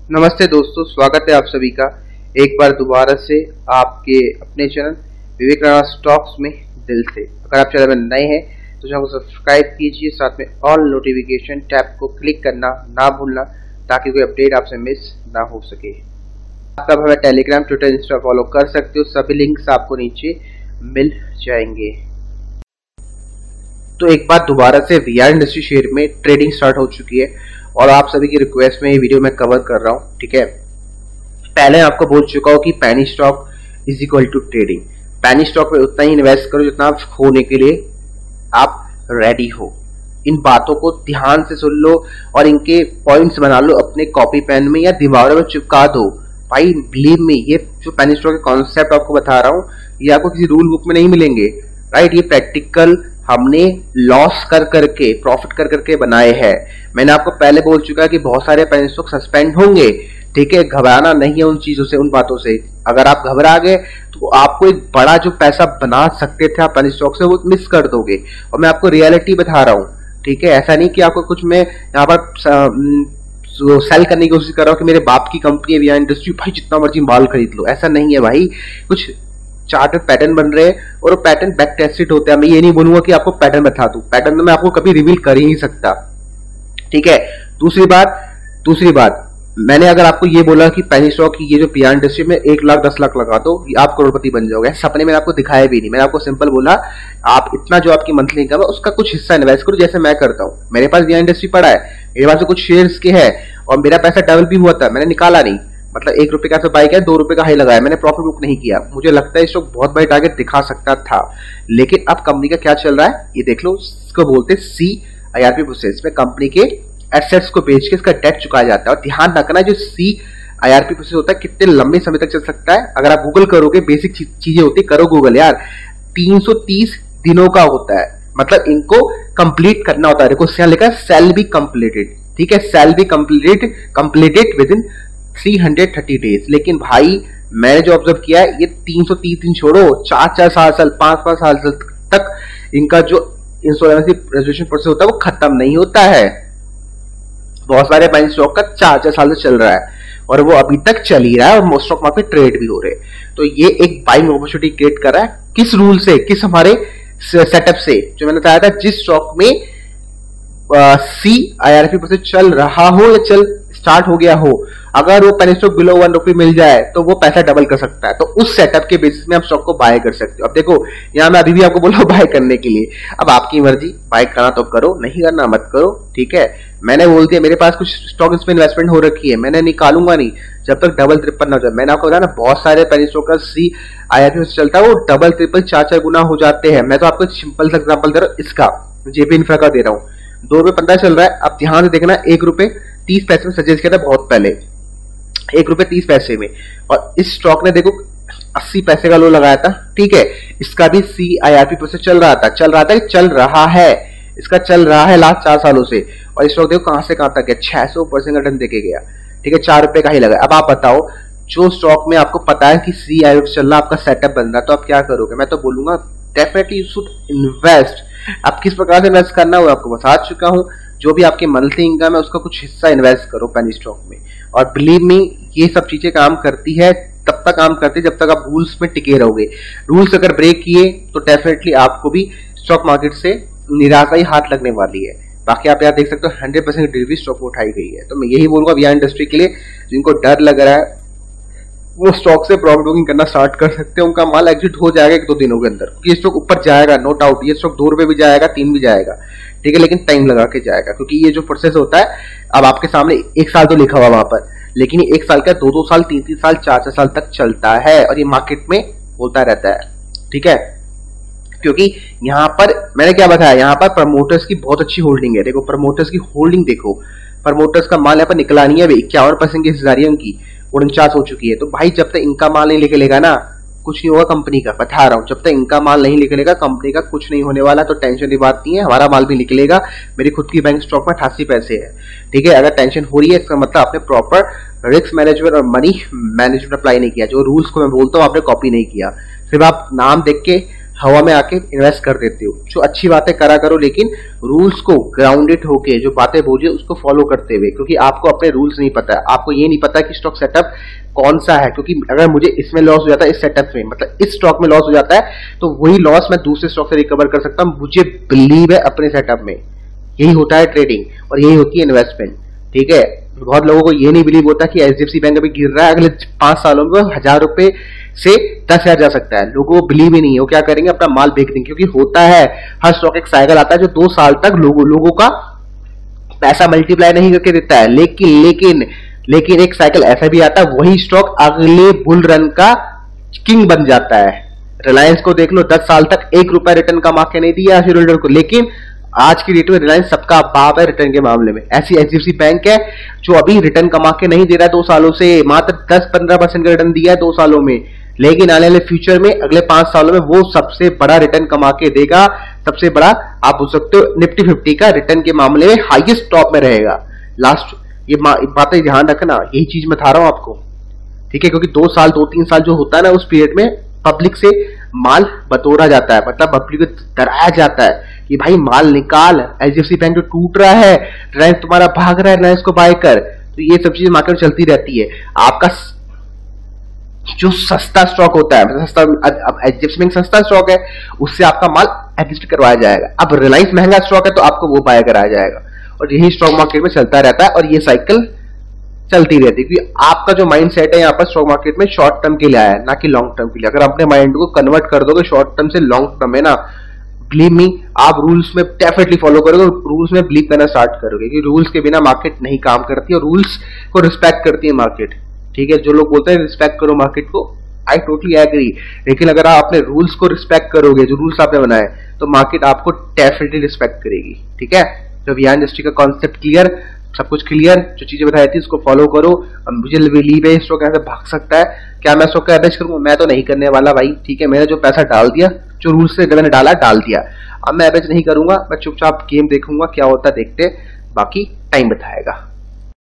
नमस्ते दोस्तों, स्वागत है आप सभी का एक बार दोबारा से आपके अपने चैनल विवेक राणा स्टॉक्स में दिल से। अगर आप चैनल में नए हैं तो चैनल को सब्सक्राइब कीजिए, साथ में ऑल नोटिफिकेशन टैब को क्लिक करना ना भूलना ताकि कोई अपडेट आपसे मिस ना हो सके। आप सब हमें टेलीग्राम, ट्विटर, इंस्टा फॉलो कर सकते हो, सभी लिंक्स आपको नीचे मिल जाएंगे। तो एक बार दोबारा से वीआर इंडस्ट्री शेयर में ट्रेडिंग स्टार्ट हो चुकी है और आप सभी की रिक्वेस्ट में ये वीडियो मैं कवर कर रहा हूँ। ठीक है, पहले आपको बोल चुका हूँ कि penny stock is equal to trading. Penny stock में उतना ही इन्वेस्ट करो जितना आप खोने के लिए आप रेडी हो। इन बातों को ध्यान से सुन लो और इनके पॉइंट्स बना लो अपने कॉपी पेन में या दीवारों में चिपका दो। भाई बिलीव मी, ये जो पैनी स्टॉक के कॉन्सेप्ट आपको बता रहा हूँ ये आपको किसी रूल बुक में नहीं मिलेंगे। राइट, ये प्रैक्टिकल हमने लॉस कर करके प्रॉफिट कर करके बनाए हैं। मैंने आपको पहले बोल चुका है कि बहुत सारे पैनी स्टॉक सस्पेंड होंगे। ठीक है, घबराना नहीं है उन चीजों से, उन बातों से। अगर आप घबरा गए तो आपको एक बड़ा जो पैसा बना सकते थे आप पैनी स्टॉक से वो मिस कर दोगे। और मैं आपको रियलिटी बता रहा हूँ। ठीक है, ऐसा नहीं कि आपको कुछ मैं यहाँ पर सेल करने की कोशिश कर रहा हूँ कि मेरे बाप की कंपनी है वीआर इंडस्ट्री, भाई जितना मर्जी माल खरीद लो। ऐसा नहीं है भाई, कुछ चार्ट पैटर्न बन रहे हैं और वो पैटर्न बैक टेस्टेड होते हैं। मैं ये नहीं बोलूंगा कि आपको पैटर्न बता दूं, पैटर्न मैं आपको कभी रिवील कर ही नहीं सकता। ठीक है, दूसरी बात मैंने अगर आपको ये बोला कि पैनी स्टॉक की ये जो वीआर इंडस्ट्री में 1 लाख 10 लाख लगा दो आप करोड़पति बन जाओगे, सपने में आपको दिखाया भी नहीं। मैंने आपको सिंपल बोला आप इतना जो आपकी मंथली इनकम है उसका कुछ हिस्सा इन्वेस्ट करो, जैसे मैं करता हूं। मेरे पास वीआर इंडस्ट्री पड़ा है, मेरे पास कुछ शेयर्स के है और मेरा पैसा डबल भी हुआ था, मैंने निकाला नहीं। मतलब 1 रुपए का बाई किया, 2 रुपए का हाई लगाया, मैंने प्रॉफिट बुक नहीं किया। मुझे लगता है स्टॉक बहुत बड़ी टारगेट दिखा सकता था, लेकिन अब कंपनी का क्या चल रहा है ये देख लो। इसको बोलते हैं CIRP प्रोसेस में कंपनी के एसेट्स को बेच के इसका डेट चुकाया जाता है। और ध्यान रखना जो CIRP प्रोसेस होता है कितने लंबे समय तक चल सकता है। अगर आप गूगल करोगे, बेसिक चीजें होती, करो गूगल यार, 330 दिनों का होता है। मतलब इनको कंप्लीट करना होता है। देखो यहाँ लिखा है सेल बी कंप्लीटेड। ठीक है, sell be completed within 330 days. लेकिन भाई मैंने जो ऑब्जर्व किया है ये 330 दिन छोड़ो, 4-4 साल 5-5 साल तक इनका जो इंश्योरेंस रेजोल्यूशन प्रोसेस होता है वो खत्म नहीं होता है। बहुत सारे पैनी स्टॉक का 4-4 साल से चल रहा है और वो अभी तक चल ही रहा है और स्टॉक मार्केट ट्रेड भी हो रहे हैं। तो ये एक बाइंग अपॉर्चुनिटी क्रिएट कर रहा है। किस रूल से, किस हमारे सेटअप से, जो मैंने बताया था जिस स्टॉक में CIRP प्रोसेस चल रहा हो या चल स्टार्ट हो गया हो, अगर वो पैनी स्टॉक बिलो 1 रुपये मिल जाए तो वो पैसा डबल कर सकता है। तो उस सेटअप के बेसिस में आप स्टॉक को बाय कर सकते हो। अब देखो यहाँ मैं अभी भी आपको बोल रहा हूँ बाय करने के लिए, अब आपकी मर्जी, बाय करना तो करो, नहीं करना मत करो। ठीक है, मैंने बोल दिया मेरे पास कुछ स्टॉक इसमें इन्वेस्टमेंट हो रखी है, मैंने निकालूंगा नहीं जब तक डबल ट्रिपल ना हो जाए। मैंने आपको बताया ना बहुत सारे पैनी स्टॉक का CIRP चलता है, वो डबल ट्रिपल 4-4 गुना हो जाते हैं। मैं तो आपको सिंपल सा एग्जाम्पल दे रहा हूँ, इसका JP इंफ्रा का दे रहा हूँ। 2 रुपये 15 चल रहा है। अब ध्यान से देखना, 1 रुपये 30 पैसे में सजेस्ट किया था बहुत पहले, 1 रुपये 30 पैसे में। और इस स्टॉक ने देखो 80 पैसे का लो लगाया था। ठीक है, इसका भी CIRP प्रोसेस चल रहा है, इसका चल रहा है लास्ट 4 सालों से। और इस स्टॉक देखो कहां से कहां तक गया, 600% रिटर्न देके गया। ठीक है, 4 रुपए का ही लगा। अब आप बताओ, जो स्टॉक में आपको पता है कि CIRP चल रहा, आपका सेटअप बन रहा, तो आप क्या करोगे? मैं तो बोलूंगा डेफिनेटली यू शुड इन्वेस्ट। आप किस प्रकार से इन्वेस्ट करना है आपको बता चुका हूं। जो भी आपकी मंथली इनकम है उसका कुछ हिस्सा इन्वेस्ट करो पैनी स्टॉक में। और बिलीव मी, ये सब चीजें काम करती है, तब तक काम करती है जब तक आप रूल्स में टिके रहोगे। रूल्स अगर ब्रेक किए तो डेफिनेटली आपको भी स्टॉक मार्केट से निराशा ही हाथ लगने वाली है। बाकी आप यहाँ देख सकते हो 100% डिलीवरी स्टॉक में उठाई गई है। तो मैं यही बोलूंगा वीआर इंडस्ट्री के लिए जिनको डर लग रहा है वो स्टॉक से प्रॉफिट बुकिंग करना स्टार्ट कर सकते हैं। उनका माल एग्जिट हो जाएगा 1-2 दिनों के अंदर, क्योंकि ये स्टॉक ऊपर जाएगा, नो डाउट। ये स्टॉक 2 रुपये भी जाएगा, 3 भी जाएगा। ठीक है, लेकिन टाइम लगा के जाएगा, क्योंकि ये जो प्रोसेस होता है, अब आपके सामने 1 साल तो लिखा हुआ वहां पर, लेकिन ये 1 साल का 2-2 साल 3-3 साल 4-4 साल तक चलता है और ये मार्केट में होता रहता है। ठीक है, क्योंकि यहाँ पर मैंने क्या बताया, यहाँ पर प्रमोटर्स की बहुत अच्छी होल्डिंग है। देखो प्रमोटर्स की होल्डिंग देखो, प्रमोटर्स का माल यहाँ पर निकला नहीं है, 51% की हिस्सेदारी है उनकी, 49 हो चुकी है। तो भाई जब तक इनका माल नहीं निकलेगा ना कुछ नहीं होगा कंपनी का, बता रहा हूं। जब तक इनका माल नहीं निकलेगा कंपनी का कुछ नहीं होने वाला। तो टेंशन की बात नहीं है, हमारा माल भी निकलेगा। मेरी खुद की बैंक स्टॉक में 88 पैसे है। ठीक है, अगर टेंशन हो रही है इसका मतलब आपने प्रॉपर रिस्क मैनेजमेंट और मनी मैनेजमेंट अप्लाई नहीं किया। जो रूल्स को मैं बोलता हूँ आपने कॉपी नहीं किया। सिर्फ आप नाम देख के हवा में आके इन्वेस्ट कर देते हो। जो अच्छी बातें करा करो, लेकिन रूल्स को ग्राउंडेड होके जो बातें बोलिए उसको फॉलो करते हुए, क्योंकि आपको अपने रूल्स नहीं पता है, आपको ये नहीं पता कि स्टॉक सेटअप कौन सा है। क्योंकि अगर मुझे इसमें लॉस हो जाता है, इस सेटअप में मतलब इस स्टॉक में लॉस हो जाता है, तो वही लॉस मैं दूसरे स्टॉक से रिकवर कर सकता हूं। मुझे बिलीव है अपने सेटअप में। यही होता है ट्रेडिंग और यही होती है इन्वेस्टमेंट, ठीक है। बहुत लोगों को ये नहीं बिलीव होता कि एचडीएफसी बैंक अभी गिर रहा है, अगले 5 सालों में 1000 रुपए से 10,000 जा सकता है। लोगों को बिलीव ही नहीं है, वो क्या करेंगे, अपना माल बेच देंगे। क्योंकि होता है हर स्टॉक एक साइकिल आता है जो 2 साल तक लोगों का पैसा मल्टीप्लाई नहीं करके देता है। लेकिन एक साइकिल ऐसा भी आता है, वही स्टॉक अगले बुल रन का किंग बन जाता है। रिलायंस को देख लो, 10 साल तक 1 रुपया रिटर्न कमा के नहीं दिया शेयर होल्डर को, लेकिन आज की डेट में रिलायंस सबका बाप है रिटर्न के मामले में। ऐसी एचडीएफसी बैंक है जो अभी रिटर्न कमा के नहीं दे रहा है 2 सालों से, मात्र 10-15% का रिटर्न दिया है 2 सालों में, लेकिन आने वाले फ्यूचर में अगले 5 सालों में वो सबसे बड़ा रिटर्न कमा के देगा। सबसे बड़ा आप बोल सकते हो निफ्टी 50 का रिटर्न के मामले में हाईएस्ट टॉप में रहेगा लास्ट। ये बातें ध्यान रखना, यही चीज मैं बता रहा हूं आपको, ठीक है। क्योंकि 2 साल 2-3 साल जो होता है ना, उस पीरियड में पब्लिक से माल बटोरा जाता है, मतलब पब्लिक को डराया जाता है कि भाई माल निकाल, एचडीएफसी बैंक जो टूट रहा है, रिलायंस तुम्हारा भाग रहा है, रिलायंस को बाय कर। तो ये सब चीजें मार्केट में चलती रहती है। आपका जो सस्ता स्टॉक होता है, सस्ता, अब एचडीएफसी बैंक सस्ता स्टॉक है, उससे आपका माल एडजस्ट करवाया जाएगा। अब रिलायंस महंगा स्टॉक है तो आपको वो बाय कराया जाएगा, और यही स्टॉक मार्केट में चलता रहता है और ये साइकिल चलती रहती है। क्योंकि आपका जो माइंड सेट है यहाँ पर स्टॉक मार्केट में शॉर्ट टर्म के लिए आया है, ना कि लॉन्ग टर्म के लिए। अगर अपने माइंड को कन्वर्ट कर दोगे शॉर्ट टर्म से लॉन्ग टर्म में ना, बिलीव मी, आप रूल्स में डेफिनेटली फॉलो करोगे, रूल्स में बिलीव करना स्टार्ट करोगे। क्योंकि रूल्स के बिना मार्केट नहीं काम करती और रूल्स को रिस्पेक्ट करती है मार्केट, ठीक है। जो लोग बोलते हैं रिस्पेक्ट करो मार्केट को, आई टोटली एग्री, लेकिन अगर आप अपने रूल्स को रिस्पेक्ट करोगे, जो रूल्स आपने बनाए, तो मार्केट आपको डेफिनेटली रिस्पेक्ट करेगी, ठीक है। तो वीआर इंडस्ट्री का कॉन्सेप्ट क्लियर, सब कुछ क्लियर, जो चीजें बताई थी उसको फॉलो करो। मुझे बिलीव है स्टॉक कैसे भाग सकता है। क्या मैं स्टॉक का एवरेज करूंगा? मैं तो नहीं करने वाला भाई, ठीक है। मैंने जो पैसा डाल दिया, जो रूल्स से मैंने डाल दिया, अब मैं एवरेज नहीं करूंगा, मैं चुपचाप गेम देखूंगा, क्या होता है देखते, बाकी टाइम बताएगा।